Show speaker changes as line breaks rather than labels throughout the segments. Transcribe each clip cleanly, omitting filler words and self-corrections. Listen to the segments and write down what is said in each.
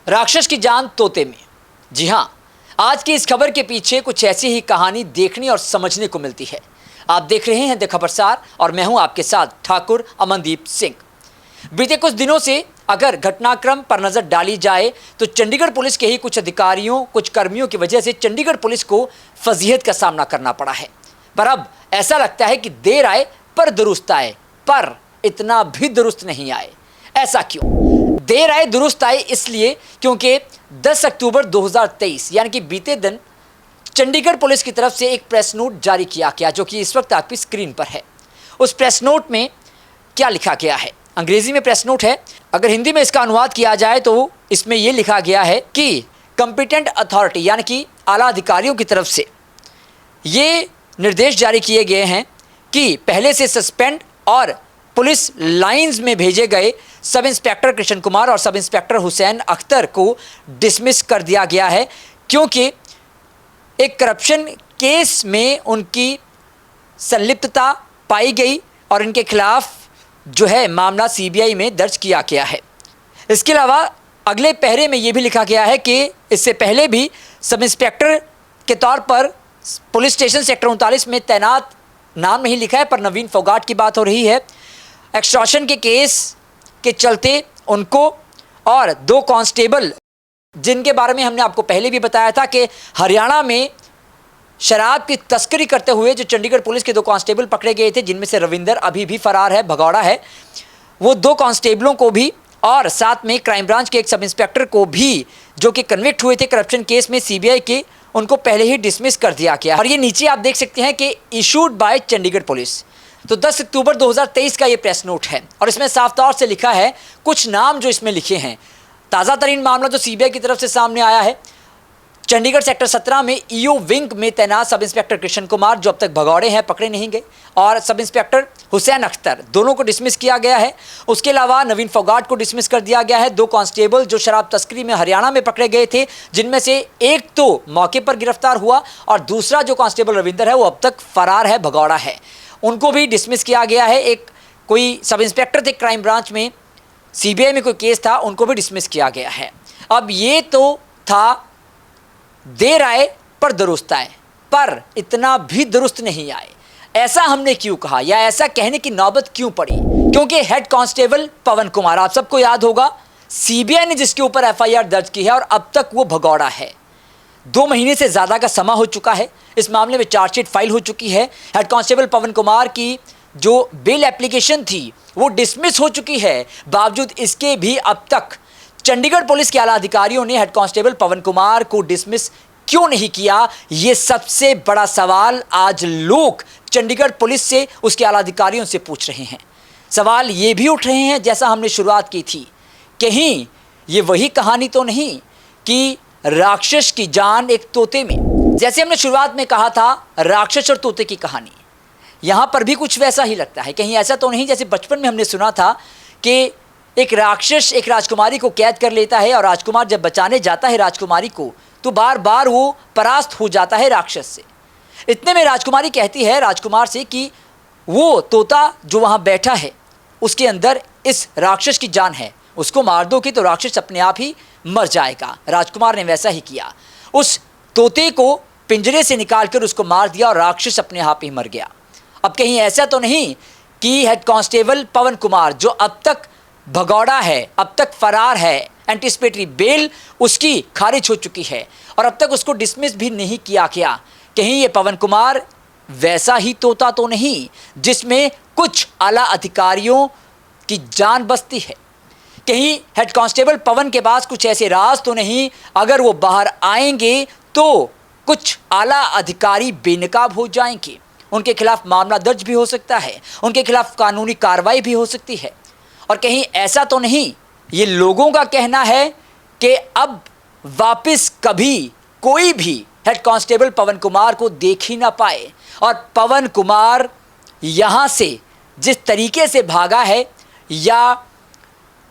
राक्षस की जान तोते में। जी हां, आज की इस खबर के पीछे कुछ ऐसी ही कहानी देखने और समझने को मिलती है। आप देख रहे हैं द खबरसार और मैं हूं आपके साथ ठाकुर अमनदीप सिंह। बीते कुछ दिनों से अगर घटनाक्रम पर नजर डाली जाए तो चंडीगढ़ पुलिस के ही कुछ अधिकारियों, कुछ कर्मियों की वजह से चंडीगढ़ पुलिस को फजीहत का सामना करना पड़ा है। पर अब ऐसा लगता है कि देर आए पर दुरुस्त आए, पर इतना भी दुरुस्त नहीं आए। ऐसा क्यों? देर आए दुरुस्त आए इसलिए क्योंकि 10 अक्टूबर 2023 यानी कि बीते दिन चंडीगढ़ पुलिस की तरफ से एक प्रेस नोट जारी किया गया, जो कि इस वक्त आपकी स्क्रीन पर है। उस प्रेस नोट में क्या लिखा गया है? अंग्रेजी में प्रेस नोट है, अगर हिंदी में इसका अनुवाद किया जाए तो इसमें यह लिखा गया है कि कंपिटेंट अथॉरिटी यानी कि आला अधिकारियों की तरफ से ये निर्देश जारी किए गए हैं कि पहले से सस्पेंड और पुलिस लाइंस में भेजे गए सब इंस्पेक्टर कृष्ण कुमार और सब इंस्पेक्टर हुसैन अख्तर को डिसमिस कर दिया गया है, क्योंकि एक करप्शन केस में उनकी संलिप्तता पाई गई और इनके खिलाफ जो है मामला सीबीआई में दर्ज किया गया है। इसके अलावा अगले पहरे में यह भी लिखा गया है कि इससे पहले भी सब इंस्पेक्टर के तौर पर पुलिस स्टेशन सेक्टर 39 में तैनात, नाम नहीं लिखा है पर नवीन फोगाट की बात हो रही है, एक्सटॉर्शन के केस के चलते उनको और 2 कांस्टेबल जिनके बारे में हमने आपको पहले भी बताया था कि हरियाणा में शराब की तस्करी करते हुए जो चंडीगढ़ पुलिस के 2 कांस्टेबल पकड़े गए थे, जिनमें से रविंदर अभी भी फरार है, भगौड़ा है, वो 2 कांस्टेबलों को भी और साथ में क्राइम ब्रांच के एक सब इंस्पेक्टर को भी जो कि कन्विक्ट हुए थे करप्शन केस में सीबीआई के, उनको पहले ही डिसमिस कर दिया गया। और ये नीचे आप देख सकते हैं कि इशूड बाय चंडीगढ़ पुलिस। तो 10 अक्टूबर 2023 का ये प्रेस नोट है और इसमें साफ तौर से लिखा है कुछ नाम जो इसमें लिखे हैं। ताज़ा तरीन मामला जो सीबीआई की तरफ से सामने आया है, चंडीगढ़ सेक्टर 17 में ईओ विंग में तैनात सब इंस्पेक्टर कृष्ण कुमार जो अब तक भगौड़े हैं, पकड़े नहीं गए, और सब इंस्पेक्टर हुसैन अख्तर, दोनों को डिसमिस किया गया है। उसके अलावा नवीन फोगाट को डिसमिस कर दिया गया है। 2 कांस्टेबल जो शराब तस्करी में हरियाणा में पकड़े गए थे, जिनमें से एक तो मौके पर गिरफ्तार हुआ और दूसरा जो कांस्टेबल रविंदर है वो अब तक फरार है, भगौड़ा है, उनको भी डिसमिस किया गया है। एक कोई सब इंस्पेक्टर थे क्राइम ब्रांच में, सीबीआई में कोई केस था, उनको भी डिसमिस किया गया है। अब ये तो था देर आए पर दुरुस्त आए, पर इतना भी दुरुस्त नहीं आए। ऐसा हमने क्यों कहा या ऐसा कहने की नौबत क्यों पड़ी? क्योंकि हेड कांस्टेबल पवन कुमार, आप सबको याद होगा, सीबीआई ने जिसके ऊपर एफआईआर दर्ज की है और अब तक वो भगौड़ा है। 2 महीने से ज़्यादा का समय हो चुका है, इस मामले में चार्जशीट फाइल हो चुकी है। हेड कांस्टेबल पवन कुमार की जो बेल एप्लीकेशन थी वो डिसमिस हो चुकी है। बावजूद इसके भी अब तक चंडीगढ़ पुलिस के आला अधिकारियों ने हेड कांस्टेबल पवन कुमार को डिसमिस क्यों नहीं किया? ये सबसे बड़ा सवाल आज लोग चंडीगढ़ पुलिस से, उसके आला अधिकारियों से पूछ रहे हैं। सवाल ये भी उठ रहे हैं, जैसा हमने शुरुआत की थी, कहीं ये वही कहानी तो नहीं कि राक्षस की जान एक तोते में। जैसे हमने शुरुआत में कहा था राक्षस और तोते की कहानी, यहाँ पर भी कुछ वैसा ही लगता है। कहीं ऐसा तो नहीं जैसे बचपन में हमने सुना था कि एक राक्षस एक राजकुमारी को कैद कर लेता है और राजकुमार जब बचाने जाता है राजकुमारी को तो बार बार वो परास्त हो जाता है राक्षस से। इतने में राजकुमारी कहती है राजकुमार से कि वो तोता जो वहाँ बैठा है उसके अंदर इस राक्षस की जान है, उसको मार दो कि तो राक्षस अपने आप ही मर जाएगा। राजकुमार ने वैसा ही किया, उस तोते को पिंजरे से निकालकर उसको मार दिया और राक्षस अपने आप ही मर गया। अब कहीं ऐसा तो नहीं कि हेड कांस्टेबल पवन कुमार जो अब तक भगौड़ा है, अब तक फरार है, एंटिसिपेटरी बेल उसकी खारिज हो चुकी है और अब तक उसको डिसमिस भी नहीं किया गया, कहीं ये पवन कुमार वैसा ही तोता तो नहीं जिसमें कुछ आला अधिकारियों की जान बसती है? कहीं हेड कांस्टेबल पवन के पास कुछ ऐसे राज तो नहीं, अगर वो बाहर आएंगे तो कुछ आला अधिकारी बेनकाब हो जाएंगे, उनके खिलाफ मामला दर्ज भी हो सकता है, उनके खिलाफ कानूनी कार्रवाई भी हो सकती है। और कहीं ऐसा तो नहीं ये लोगों का कहना है कि अब वापस कभी कोई भी हेड कांस्टेबल पवन कुमार को देख ही ना पाए और पवन कुमार यहाँ से जिस तरीके से भागा है या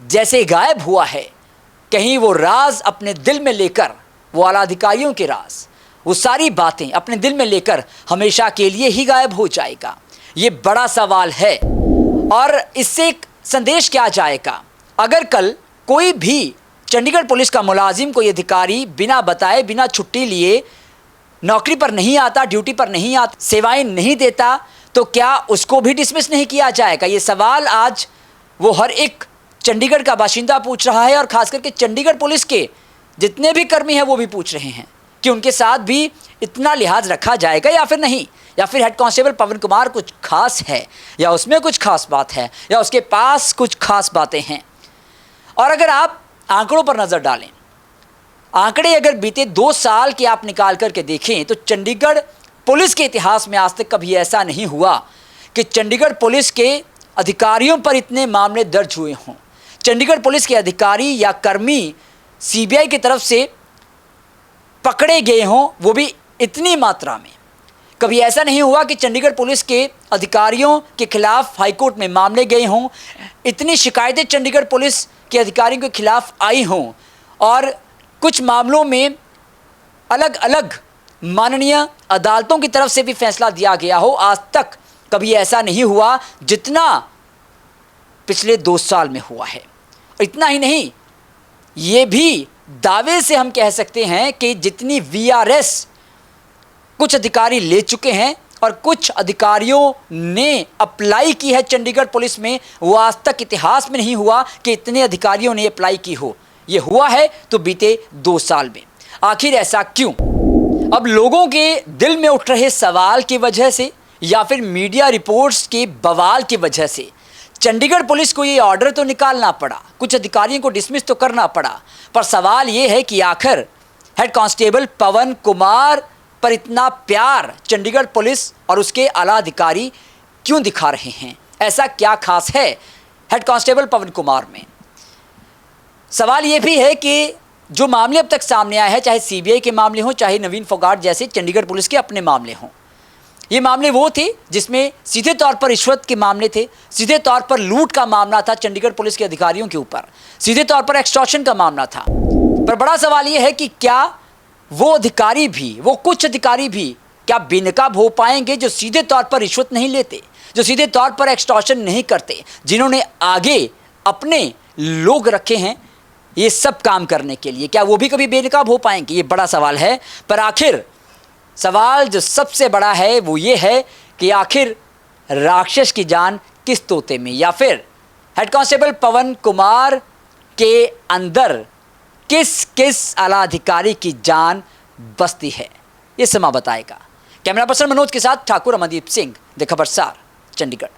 जैसे गायब हुआ है, कहीं वो राज अपने दिल में लेकर, वो आला अधिकारियों के राज, वो सारी बातें अपने दिल में लेकर हमेशा के लिए ही गायब हो जाएगा। ये बड़ा सवाल है और इससे एक संदेश क्या जाएगा? अगर कल कोई भी चंडीगढ़ पुलिस का मुलाजिम कोई अधिकारी बिना बताए, बिना छुट्टी लिए नौकरी पर नहीं आता, ड्यूटी पर नहीं आता, सेवाएं नहीं देता, तो क्या उसको भी डिसमिस नहीं किया जाएगा? ये सवाल आज वो हर एक चंडीगढ़ का बाशिंदा पूछ रहा है और खास करके चंडीगढ़ पुलिस के जितने भी कर्मी हैं वो भी पूछ रहे हैं कि उनके साथ भी इतना लिहाज रखा जाएगा या फिर नहीं, या फिर हेड कांस्टेबल पवन कुमार कुछ खास है, या उसमें कुछ खास बात है, या उसके पास कुछ खास बातें हैं। और अगर आप आंकड़ों पर नज़र डालें, आंकड़े अगर बीते 2 साल के आप निकाल करके देखें तो चंडीगढ़ पुलिस के इतिहास में आज तक कभी ऐसा नहीं हुआ कि चंडीगढ़ पुलिस के अधिकारियों पर इतने मामले दर्ज हुए हों। चंडीगढ़ पुलिस के अधिकारी या कर्मी सीबीआई की तरफ से पकड़े गए हों, वो भी इतनी मात्रा में। कभी ऐसा नहीं हुआ कि चंडीगढ़ पुलिस के अधिकारियों के खिलाफ हाईकोर्ट में मामले गए हों, इतनी शिकायतें चंडीगढ़ पुलिस के अधिकारियों के खिलाफ आई हों और कुछ मामलों में अलग अलग माननीय अदालतों की तरफ से भी फैसला दिया गया हो। आज तक कभी ऐसा नहीं हुआ जितना पिछले 2 साल में हुआ है। इतना ही नहीं, ये भी दावे से हम कह सकते हैं कि जितनी वीआरएस कुछ अधिकारी ले चुके हैं और कुछ अधिकारियों ने अप्लाई की है चंडीगढ़ पुलिस में, वो आज तक इतिहास में नहीं हुआ कि इतने अधिकारियों ने अप्लाई की हो। ये हुआ है तो बीते 2 साल में। आखिर ऐसा क्यों? अब लोगों के दिल में उठ रहे सवाल की वजह से या फिर मीडिया रिपोर्ट्स के बवाल की वजह से चंडीगढ़ पुलिस को ये ऑर्डर तो निकालना पड़ा, कुछ अधिकारियों को डिसमिस तो करना पड़ा, पर सवाल ये है कि आखिर हेड कांस्टेबल पवन कुमार पर इतना प्यार चंडीगढ़ पुलिस और उसके आला अधिकारी क्यों दिखा रहे हैं? ऐसा क्या खास है हेड कांस्टेबल पवन कुमार में? सवाल ये भी है कि जो मामले अब तक सामने आए हैं, चाहे सीबीआई के मामले हों, चाहे नवीन फोगाट जैसे चंडीगढ़ पुलिस के अपने मामले हों, ये मामले वो थे जिसमें सीधे तौर पर रिश्वत के मामले थे, सीधे तौर पर लूट का मामला था चंडीगढ़ पुलिस के अधिकारियों के ऊपर, सीधे तौर पर एक्सटॉर्शन का मामला था। पर बड़ा सवाल ये है कि क्या वो अधिकारी भी, वो कुछ अधिकारी भी क्या बेनकाब हो पाएंगे जो सीधे तौर पर रिश्वत नहीं लेते, जो सीधे तौर पर एक्सटॉर्शन नहीं करते, जिन्होंने आगे अपने लोग रखे हैं ये सब काम करने के लिए? क्या वो भी कभी बेनकाब हो पाएंगे? ये बड़ा सवाल है। पर आखिर सवाल जो सबसे बड़ा है वो ये है कि आखिर राक्षस की जान किस तोते में, या फिर हेड कांस्टेबल पवन कुमार के अंदर किस किस आला अधिकारी की जान बसती है? ये समय बताएगा। कैमरा पर्सन मनोज के साथ ठाकुर अमनदीप सिंह, द खबरसार, चंडीगढ़।